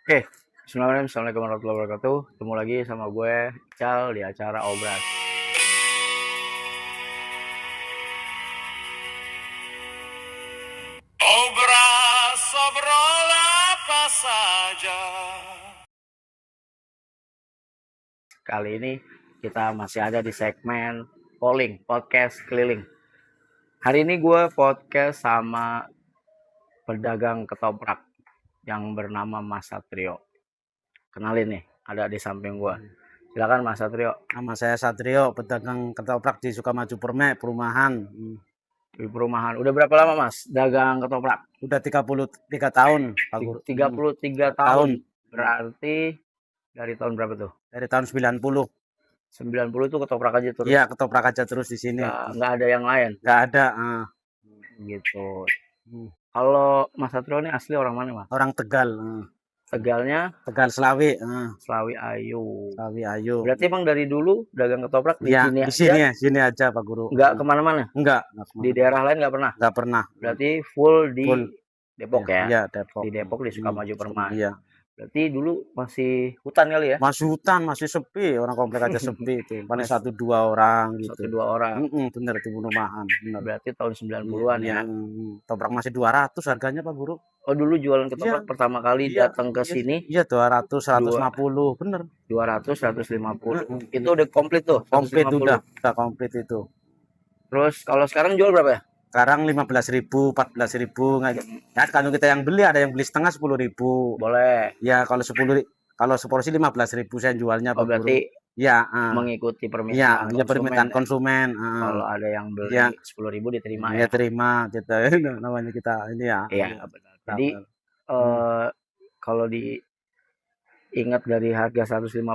Oke, Bismillahirrahmanirrahim. Assalamualaikum warahmatullahi wabarakatuh. Ketemu lagi sama gue, Ical, di acara Obras. Obras obrol apa saja. Kali ini kita masih ada di segmen polling, podcast keliling. Hari ini gue podcast sama pedagang ketoprak yang bernama Mas Satrio. Kenalin nih, ada di samping gue. Silakan Mas Satrio. Nama saya Satrio, pedagang ketoprak di Sukamaju Permek, perumahan. Di perumahan. Udah berapa lama Mas dagang ketoprak? Udah 33 tahun, Pak Guru. 33 tahun. Berarti dari tahun berapa tuh? Dari tahun 90. 90 itu ketoprak aja terus. Iya, ketoprak aja terus di sini. Nggak ada yang lain. Nggak ada. Gitu. Kalau Mas Satrio ini asli orang mana Mas? Orang Tegal. Tegalnya Tegal Selawi. Slawi Ayu. Slawi Ayu. Berarti emang dari dulu dagang ketoprak di Iya, sini di aja? sini aja Pak Guru. Nggak kemana-mana? Enggak. Di daerah lain nggak pernah? Nggak pernah. Berarti full di Full. Depok ya? Iya, Depok. Di Depok, di Sukamaju Permai. Iya. Berarti dulu masih hutan kali ya? Masih hutan, masih sepi. Orang komplek aja sepi itu. Paling 1-2 orang gitu. 1-2 orang. Bener, di perumahan. Bener. Berarti tahun 90-an ya? Ketoprak masih 200 harganya Pak Guru. Oh dulu jualan ketoprak pertama kali datang ke sini? Iya 200, 150, bener. 200, 150. Itu udah komplit tuh? Komplit 150. udah komplit itu. Terus kalau sekarang jual berapa ya? Sekarang 15.000, 14.000. Ya kalau kita yang beli, ada yang beli setengah 10.000. Boleh. Ya kalau seporsi 15.000 saya jualnya Pak Guru. Berarti ya mengikuti permintaan ya permintaan konsumen. Kalau ada yang beli Ya. 10.000 diterima Ya ya. terima kita namanya kita ini ya. Iya benar. Jadi kalau diingat dari harga 150.000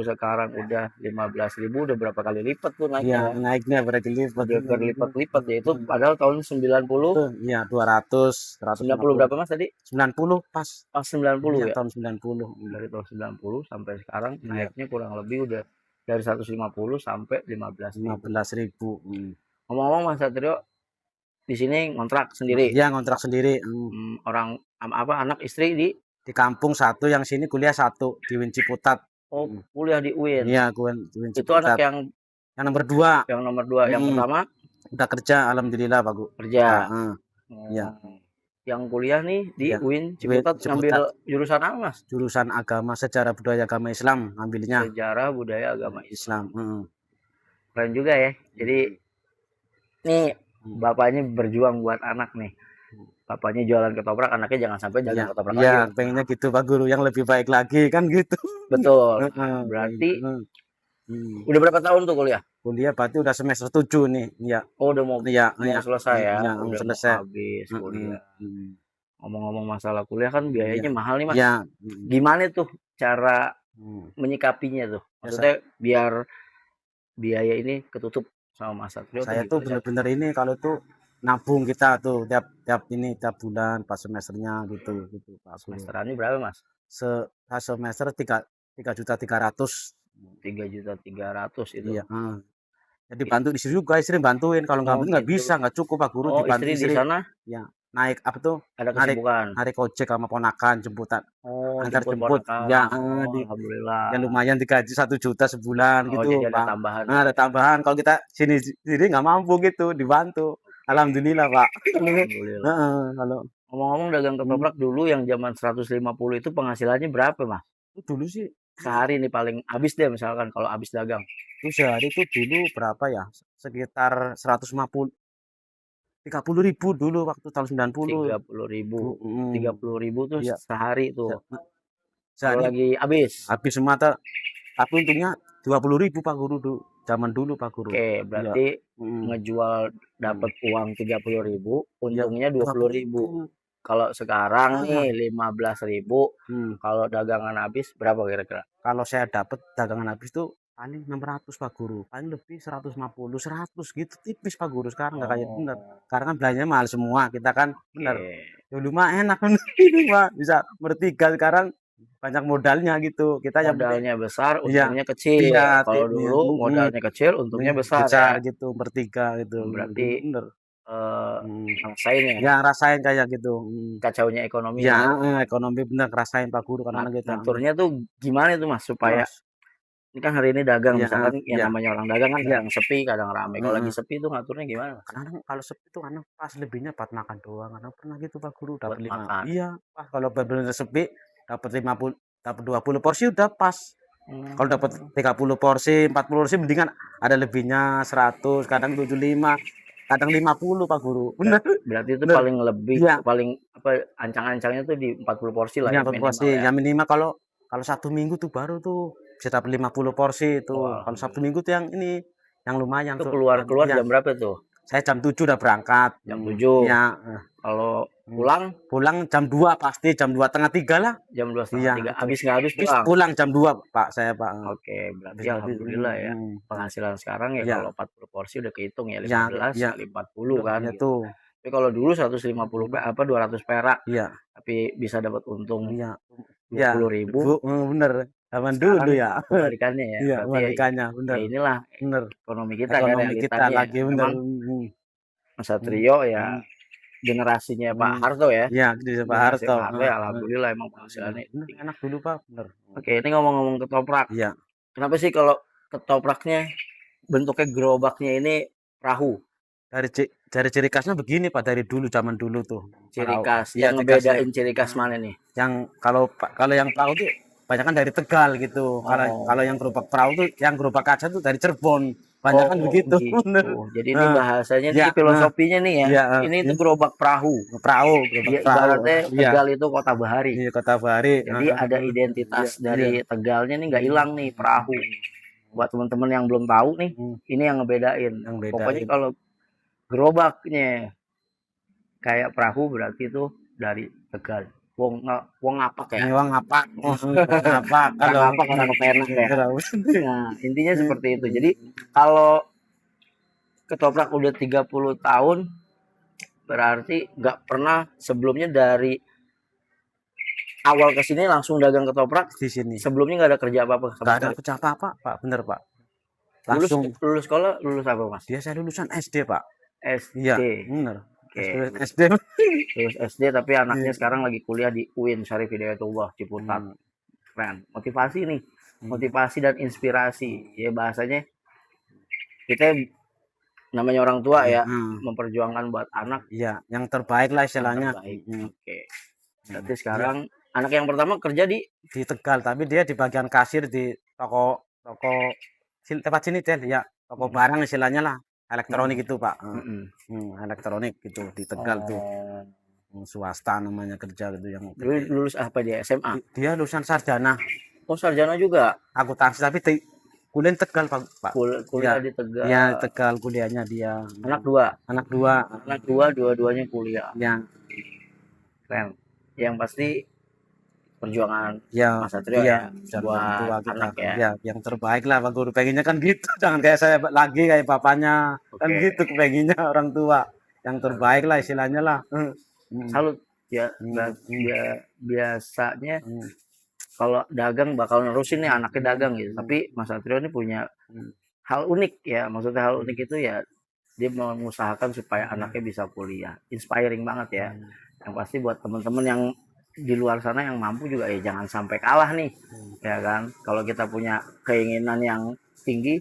sekarang udah 15.000, udah berapa kali lipat tuh naiknya? Iya, naiknya berlipat. Udah berlipat-lipat ya. Itu padahal tahun 90. Iya, 200, 90 berapa Mas tadi? 90 pas. Pas 90 ya. Tahun 90. Dari tahun 90 sampai sekarang naiknya kurang lebih udah dari 150 sampai 15.000. Ngomong-ngomong Mas Satrio di sini ngontrak sendiri. Iya, ngontrak sendiri. Orang anak istri di kampung satu, yang sini kuliah satu di UIN Ciputat. Oh, kuliah di UIN. Iya, UIN Ciputat. Itu anak yang nomor 2. Yang nomor 2, yang pertama udah kerja alhamdulillah Pak Guru. Kerja. Iya. Yang kuliah nih di UIN Ciputat ngambil jurusan apa Mas? Jurusan agama, sejarah budaya agama Islam ambilnya. Sejarah budaya agama Islam. Keren juga ya. Jadi nih bapaknya berjuang buat anak nih. Bapaknya jualan ketoprak, anaknya jangan sampai jalan ketoprak lagi. Iya, pengennya gitu Pak Guru, yang lebih baik lagi kan gitu. Betul. Berarti udah berapa tahun tuh kuliah? Kuliah berarti udah semester 7 nih. Iya. Oh, udah mau selesai ya. Iya, udah selesai. Mau habis kuliah. Ngomong-ngomong masalah kuliah kan biayanya mahal nih Mas. Iya. Gimana tuh cara menyikapinya tuh? Maksudnya biar biaya ini ketutup sama Mas Satrio. Saya tuh bener-bener ini kalau tuh nabung kita tuh tiap bulan pas semesternya gitu Pak. Semesterannya berapa Mas? Semester 3.300.000. 3.300.000 itu. Iya. Jadi bantu istri juga, istri bantuin. Kalau nggak bisa, nggak cukup Pak Guru. Dibantu istri di sana? Ya, naik apa tuh? Ada kesibukan. Narik ojek sama ponakan, jemputan. Antar jemput. Ya, alhamdulillah. Ya lumayan digaji 1 juta sebulan gitu. Jadi ada tambahan. Ada tambahan. Kalau kita sini nggak mampu gitu, dibantu. Alhamdulillah Pak. Alhamdulillah. Kalau ngomong-ngomong dagang ketoprak dulu yang zaman 150 itu penghasilannya berapa Mas? Dulu sih sehari nih paling habis deh misalkan kalau habis dagang. Itu sehari itu dulu berapa ya? Sekitar 30.000 dulu waktu tahun 90. 30.000. 30.000 tuh sehari tuh. Sehari lagi habis semata. Tapi untungnya 20.000 Pak Guru dulu. Zaman dulu Pak Guru. Oke, berarti ngejual dapat uang 30.000, untungnya 20.000. Kalau sekarang nih 15.000, kalau dagangan habis berapa kira-kira? Kalau saya dapat dagangan habis tuh paling 600 Pak Guru, paling lebih 150, 100 gitu, tipis Pak Guru. Sekarang nggak kayak bener, karena kan belanjanya mahal semua, kita kan bener. Dulu mah enak ini Pak, bisa bertiga. Sekarang banyak modalnya gitu, kita yang modalnya besar, untungnya kecil. Kalau dulu modalnya kecil, untungnya besar gitu, bertiga gitu. Berarti bener. ngerasain ya Ya rasain kayak gitu. kacaunya ekonomi Ya, ya. ekonomi bener ngerasain Pak Guru karena kita. Ngaturnya tuh gimana itu Mas supaya Wah, ini kan hari ini dagang iya, misalkan yang iya, namanya orang dagang kan iya, kadang sepi, kadang rame. Kalau lagi heeh. sepi itu ngaturnya gimana Mas? Kadang kalau sepi tuh kadang pas lebihnya buat makan doang, kadang pernah gitu Pak Guru dapat Buat 5 makan. iya, pas kalau bener-bener sepi dapat 50 dapat 20 porsi udah pas. Kalau dapat Mmm, 30 porsi, 40 porsi mendingan ada lebihnya 100, kadang 75, kadang 50 Pak Guru. Bener, berarti itu bener. paling lebih Iya, paling apa, ancang-ancangnya tuh di 40 porsi lah iya ya 40 porsi. minimal ya? Ya minimal kalau kalau 1 minggu tuh baru tuh bisa dapat 50 porsi Oh tuh. Kalau Sabtu alhamdulillah. Minggu tuh yang ini, yang lumayan Itu tuh. keluar Iya, jam berapa tuh? saya jam 7 udah berangkat. Jam 7. Iya, Kalau hmm. pulang Pulang jam 2 pasti, jam 2 setengah 3 lah. jam 2 setengah Iya, 3. itu. Habis nggak habis Habis pulang? pulang jam 2 Pak, saya Pak. Oke, berarti Habis nggak habis, alhamdulillah ya. Penghasilan sekarang ya iya, kalau 40 porsi udah kehitung ya iya, 15 iya, kali 40 kan iya gitu. tuh. Tapi kalau dulu 150 apa 200 perak Iya, tapi bisa dapat untung iya, iya, 20.000, bener. Zaman dulu sekarang ya. kebalikannya ya. Iya, Berarti ya, kebalikannya, ya bener, inilah bener. ekonomi kita kan Ekonomi kita realitanya ya. lagi bener. Memang Mas Satrio ya Hmm, generasinya Pak hmm. Harto ya. Iya, di Pak Generasi Harto. Pak Harto ya alhamdulillah emang Iya, penghasilannya bener, tinggi. enak dulu Pak, bener. Oke, ini ngomong-ngomong ketoprak. Iya, Kenapa sih kalau ketopraknya bentuknya gerobaknya ini perahu? dari ciri khasnya begini Pak, dari dulu zaman dulu tuh. Ciri Kalau khas. iya Yang ciri khasnya. ngebedain ciri khas mana nih? Yang kalau yang perahu tuh banyak dari Tegal gitu. Kalau kalau Oh, yang gerobak perahu tuh yang gerobak kaca tuh dari Cirebon. Banyak kan oh begitu. Bener. gitu. Jadi ini Nah, bahasanya ya, nih filosofinya nih ya. iya, Ini tuh gerobak perahu. perahu, gerobak Dia perahu. ibaratnya Iya, Tegal itu kota bahari. iya Kota Bahari. Jadi ada Iya, identitas iya. dari Tegalnya nih nggak hilang nih perahu. Buat teman-teman yang belum tahu nih, Hmm, ini yang ngebedain. yang Pokoknya bedain. kalau gerobaknya kayak perahu berarti itu dari Tegal. Wong ngapak ya. Ini uang apa? Apa Orang kalau ngapak orang kepenak ya. Nah, intinya seperti itu. Jadi kalau ketoprak udah 30 tahun berarti nggak pernah sebelumnya dari awal ke sini langsung dagang ketoprak. di sini Sebelumnya nggak ada kerja apa-apa sama nggak ada sekali. kerja apa-apa Pak, bener Pak. Lulus Langsung lulus sekolah lulus apa Mas? dia saya lulusan SD Pak. Iya, SD. bener. Oke, SD. lulus SD tapi anaknya Iya. sekarang lagi kuliah di UIN Syarif Hidayatullah Ciputat. Hmm, Keren. Motivasi nih. hmm, Motivasi dan inspirasi. Ya bahasanya kita namanya orang tua iya, ya memperjuangkan buat anak iya, yang terbaik lah yang istilahnya. terbaik. Hmm, Oke. Berarti Dia sekarang anak yang pertama kerja di di Tegal, tapi dia di bagian kasir di toko toko tempat sini deh, ya toko barang istilahnya lah, elektronik itu Pak. Elektronik gitu di Tegal tuh. Oh, Swasta namanya kerja gitu yang dulu lulus apa dia SMA? dia lulusan sarjana Oh, sarjana juga. akuntansi tapi kuliah di Tegal Pak. Kuliah Iya, di Tegal. iya Tegal kuliahnya dia. Anak dua. Anak dua. Anak dua, dua-duanya kuliah. Ya, Keren. Yang pasti perjuangan ya, Mas Satrio iya, ya buat kita. anak ya. Ya, yang terbaik lah Pak Guru. Pengennya kan gitu. Jangan kayak saya lagi kayak bapaknya. Kan Oke. gitu pengennya orang tua. Yang terbaik lah istilahnya lah. Salut ya. Biasanya kalau dagang bakal nerusin nih anaknya dagang gitu. Tapi Mas Satrio ini punya hal unik ya. Maksudnya hal unik itu ya dia mengusahakan supaya anaknya bisa kuliah. Inspiring banget ya. Yang pasti buat teman-teman yang di luar sana yang mampu juga ya jangan sampai kalah nih. Ya kan? Kalau kita punya keinginan yang tinggi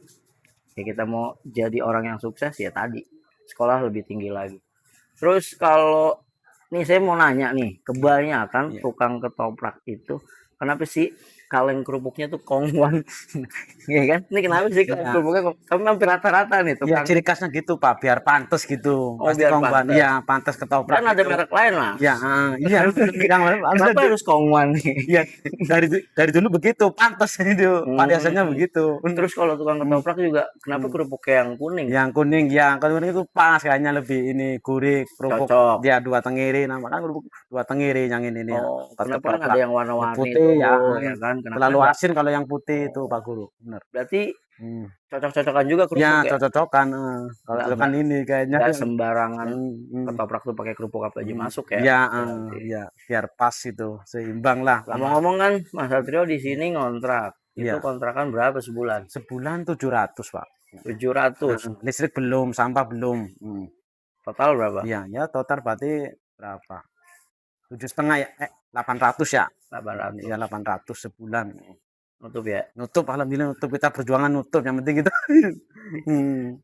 ya kita mau jadi orang yang sukses ya tadi sekolah lebih tinggi lagi. Terus kalau nih saya mau nanya nih, kebanyakan tukang ketoprak itu kenapa sih kaleng kerupuknya tuh kongwan? Iya kan? Ini kenapa sih kaleng kerupuknya tapi hampir rata-rata nih Ya tukang. ciri khasnya gitu Pak, biar pantas gitu. Oh, Pasti biar kongguan. pantas. Iya, pantas ketoprak. Kan ada gitu. merek lain lah. Ya, iya. Kenapa harus kongwan nih? Iya, dari dulu begitu, pantas itu. Variasinya begitu. Terus kalau tukang ketoprak juga kenapa kerupuknya yang kuning? Yang kuning itu pas kayaknya lebih ini gurih kerupuk. Cocok. Dia dua tengiri, nama kan kerupuk dua tengiri yang ini nih. Oh, Pas kenapa kan ketoprak. ada yang warna-warni Putih itu, ya. ya kan? Kenapa Terlalu enggak? asin kalau yang putih itu Pak Guru. Benar. Berarti cocok-cocokan juga kerupuk Ya, ya? cocok-cocokan. Kalau Nggak- kan ini kayaknya. Nggak sembarangan Hmm. ketoprak tuh pakai kerupuk apa aja masuk ya. Ya, Berarti. ya, biar pas itu, seimbang lah. Ngomong-ngomong kan Mas Satrio di sini ngontrak. Itu Iya. kontrakan berapa sebulan? Sebulan 700 Pak. 700. Listrik belum, sampah belum. Total berapa? Iya, ya total berarti berapa? 7,5 ya? 800 ya? 800. Iya 800 sebulan. Nutup ya. Nutup, alhamdulillah nutup, kita perjuangan nutup, yang penting kita.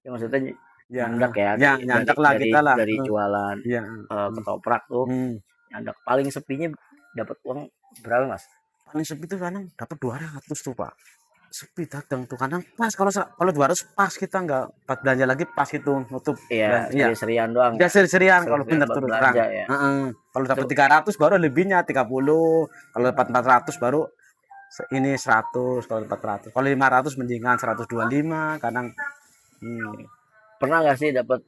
Ya maksudnya Ya, nyandak ya, ya nyandak lah kita lah. dari jualan Iya. ketoprak tuh, Hmm. nyandak paling sepinya dapat uang berapa mas? Paling sepi tuh kadang dapat 200 tuh Pak. Sepi dagang tuh kadang pas, kalau 200 pas, kita nggak pas belanja lagi, pas itu nutup. Iya, Iya. seri-serian doang. Udah seri-serian kalau Seri-serian bener buat terus terang. belanja ya. Kalau dapat 300 baru lebihnya 30. Kalau dapat 400 baru ini 100. Kalau 400, kalau 500 mendingan 125 kadang. Pernah nggak sih dapat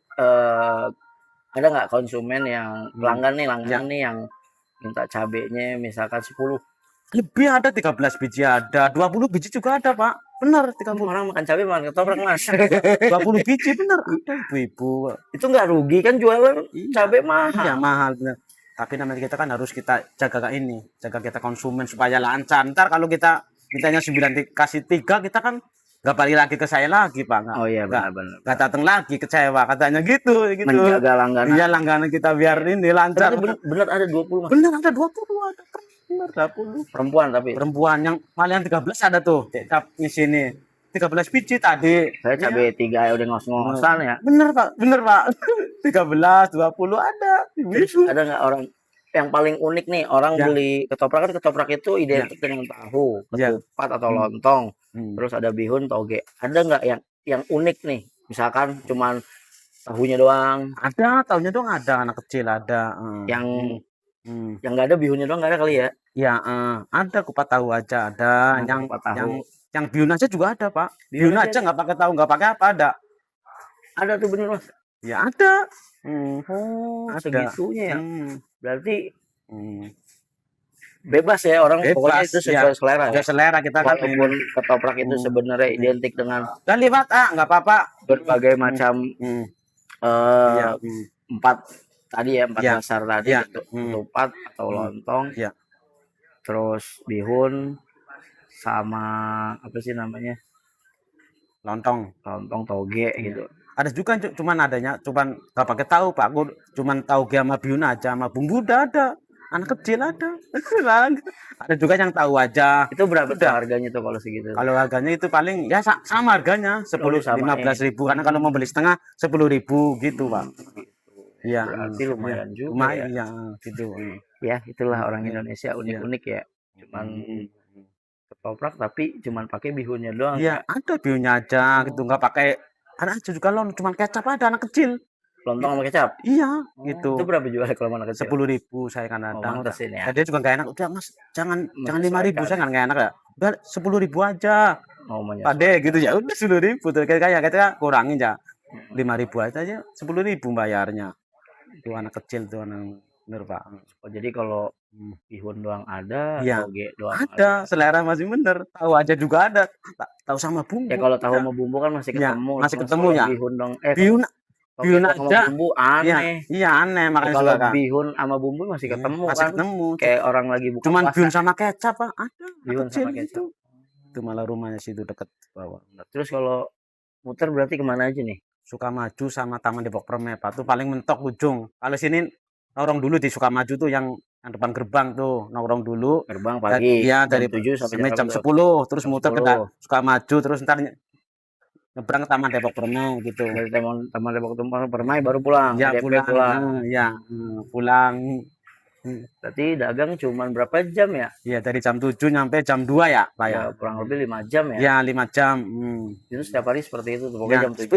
ada nggak konsumen yang pelanggan nih yang minta cabenya misalkan 10? Lebih, ada 13 biji, ada 20 biji juga ada Pak. Bener 30. Orang makan cabai makan ketoprak mas. 20 biji bener ada ibu-ibu. Itu nggak rugi kan jualan cabai mahal. Iya mahal bener. Tapi namanya kita kan harus kita jaga ini, jaga kita konsumen supaya lancar. Ntar kalau kita mintanya 9 kasih 3, kita kan nggak balik lagi ke saya lagi Pak. Oh iya benar-benar. Nggak datang lagi, kecewa katanya gitu. Menjaga langganan. Iya, langganan kita biar ini lancar. Bener ada 20 mas. Bener ada 20 ada. Bener 20. Perempuan tapi. Perempuan yang malah yang 13 ada tuh. Di sini 13 biji tadi. Saya cabai 3 ya udah ngos-ngosan ya. Bener Pak, 13, 20 ada. Terus ada nggak orang yang paling unik nih, orang beli ketoprak, kan ketoprak itu identik dengan tahu, ketupat atau lontong. Terus ada bihun, toge. Ada nggak yang unik nih? Misalkan cuman tahunya doang. Ada, tahunya doang ada, anak kecil ada. Yang nggak ada bihunnya doang nggak ada kali ya? Ya, ada kupat tahu aja ada. Yang bihun aja juga ada Pak. Bihun aja nggak pakai tahu, nggak pakai apa, ada. Ada tuh bener mas. Ya ada. Oh, ada. Segitunya ya. Berarti bebas ya orang, pokoknya itu sesuai selera. Ya selera kita kan. Walaupun ketoprak itu sebenarnya identik dengan dan liwat nggak apa-apa, berbagai macam 4 tadi ya, 4 dasar tadi, ketupat atau lontong, terus bihun sama apa sih namanya, lontong toge gitu. Ada juga cuman nggak pakai tahu Pak, aku cuman toge sama bihun aja, sama bumbu udah ada. Anak kecil ada. Ada juga yang tahu aja. Itu berapa tuh harganya tuh kalau segitu? Kalau harganya itu paling ya sama harganya 15.000, karena kalau mau beli setengah 10.000 gitu Pak. Iya. Berarti lumayan juga. Lumayan ya gitu. Ya itulah orang Indonesia unik-unik ya. Cuman ketoprak tapi cuman pakai bihunnya doang. Iya, ada bihunnya aja gitu, nggak pakai. Ada aja juga cuman kecap, ada anak kecil. Lontong sama kecap? Iya, gitu. Itu berapa jualnya kalau anak kecil? 10.000 saya kan ada. Ya. Dia juga nggak enak. Udah Mas, jangan 5.000, saya nggak enak ya. Udah 10.000 aja. Pak De gitu ya. Udah 10.000 tuh kayak kita kurangin ya. 5.000 aja 10.000 bayarnya. Itu anak kecil tuh, anak bener Pak. Oh, jadi kalau bihun doang ada, toge doang ada. Selera masih bener. Tahu aja juga ada. Tahu sama bumbu. Ya kalau tahu sama bumbu kan masih ketemu. Masih ketemu ya. Bihun dong. Bihun aja. Bumbu aneh. Iya aneh, makanya kalau bihun sama bumbu masih ketemu masih ketemu. Kayak orang lagi buka cuman puasa. Bihun sama kecap Pak, ada. Bihun sama kecap. Itu malah rumahnya situ deket bawah. Terus kalau muter berarti kemana aja nih? Sukamaju sama Taman Depok Permai Pak, tuh paling mentok ujung. Kalau sini nongkrong dulu di Sukamaju tuh yang depan gerbang tuh, nongkrong dulu. Gerbang pagi. Iya, dari 7 sampai jam 10, terus muter ke Sukamaju, terus ntar nyebrang ke Taman Depok Permai gitu. Dari Taman Depok Permai baru pulang. Ya pulang. Pulang. Berarti dagang cuman berapa jam ya? Iya, dari jam 7 sampai jam 2 ya Pak ya. Kurang lebih 5 jam ya? Ya 5 jam. Itu setiap hari seperti itu, pokoknya jam 7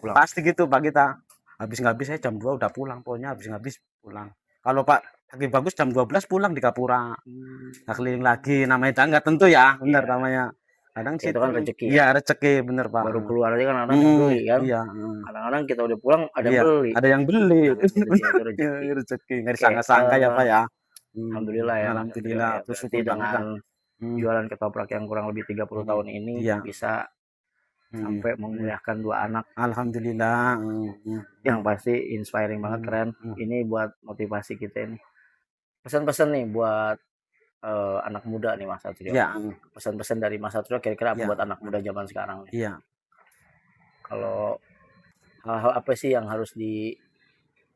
pulang. Pasti gitu Pak kita. Habis saya jam 2 udah pulang, pokoknya habis pulang. Kalau Pak lagi bagus jam 12 pulang di Kapura. Nah, keliling lagi, namanya nggak tentu ya, benar namanya. Kadang itu kan rezeki. Iya, rezeki bener Pak. Baru keluar aja kan kadang-kadang beli kan. Iya. Kadang-kadang kita udah pulang ada yang beli. Ada yang beli. Rezeki. Nggak disangka-sangka ya Pak ya. Alhamdulillah ya. Alhamdulillah. Terus dengan jualan ketoprak yang kurang lebih 30 tahun ini bisa sampai memuliakan 2 anak. Alhamdulillah. Yang pasti inspiring banget, keren. Ini buat motivasi kita ini. Pesan-pesan nih buat anak muda nih Mas Satrio. Iya. Pesan-pesan dari Mas Satrio kira-kira apa buat anak muda zaman sekarang? Iya. Kalau hal-hal apa sih yang harus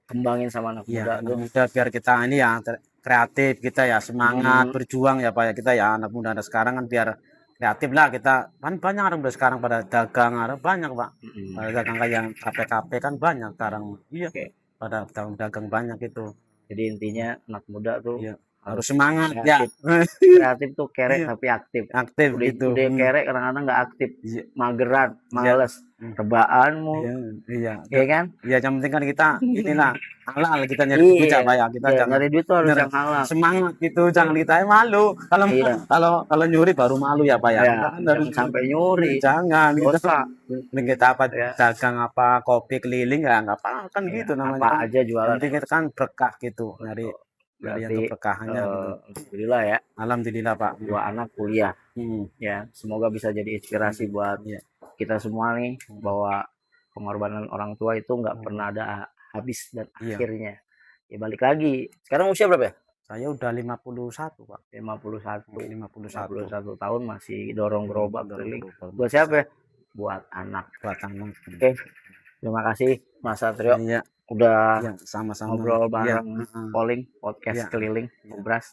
kembangin sama anak Iya, muda anak tuh. muda biar kita ini ya kreatif, kita ya semangat berjuang ya Pak ya, kita ya anak muda anak sekarang kan biar kreatif lah kita, kan banyak orang udah sekarang pada dagang, ada banyak Pak, pada dagang kayak yang kafe-kafe kan banyak sekarang, iya, Oke. pada dagang banyak itu, Jadi intinya anak muda tuh iya, harus semangat ya, kreatif. Kreatif tuh kerek iya, tapi aktif. aktif Udah gitu, udah kerek kadang-kadang nggak aktif, iya, mageran, iya, males, rebaan mulu, iya, iya, ya kan? iya, yang penting kan kita inilah halal kita nyari duit ya Iya, Pak ya, kita iya, jangan nyari duit tuh harus bener yang halal. semangat gitu, jangan kita malu kalau Iya, kalau nyuri baru malu ya Pak ya, ya, kita kan jangan harus sampai nyuri, jangan kita dosa, mending kita apa ya. dagang apa kopi keliling ya nggak apa kan Iya, gitu namanya apa kan, aja yang jualan. penting kita kan berkah gitu dari Betul. yang Berarti keberkahannya gitu, alhamdulillah ya, alhamdulillah Pak. dua anak kuliah Hmm, ya. Semoga bisa jadi inspirasi buat iya, kita semua nih bahwa pengorbanan orang tua itu nggak Hmm. pernah ada habis dan Iya. akhirnya. Ya balik lagi. Sekarang usia berapa ya? Saya udah 51 Pak, 51. 51 51 tahun masih dorong gerobak Dorong keliling. gerobak. Buat siapa ya? Buat anak. buat anak. Oke. Terima kasih Mas Satrio Iya, udah iya, sama-sama. ngobrol Iya, bareng heeh. Polling podcast Iya. keliling Iya. Ngobras.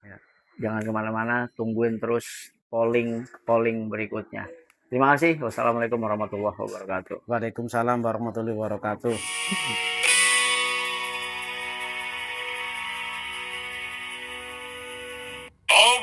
Iya. Jangan kemana-mana, tungguin terus polling berikutnya. Terima kasih. Wassalamualaikum warahmatullahi wabarakatuh. Waalaikumsalam warahmatullahi wabarakatuh. Oh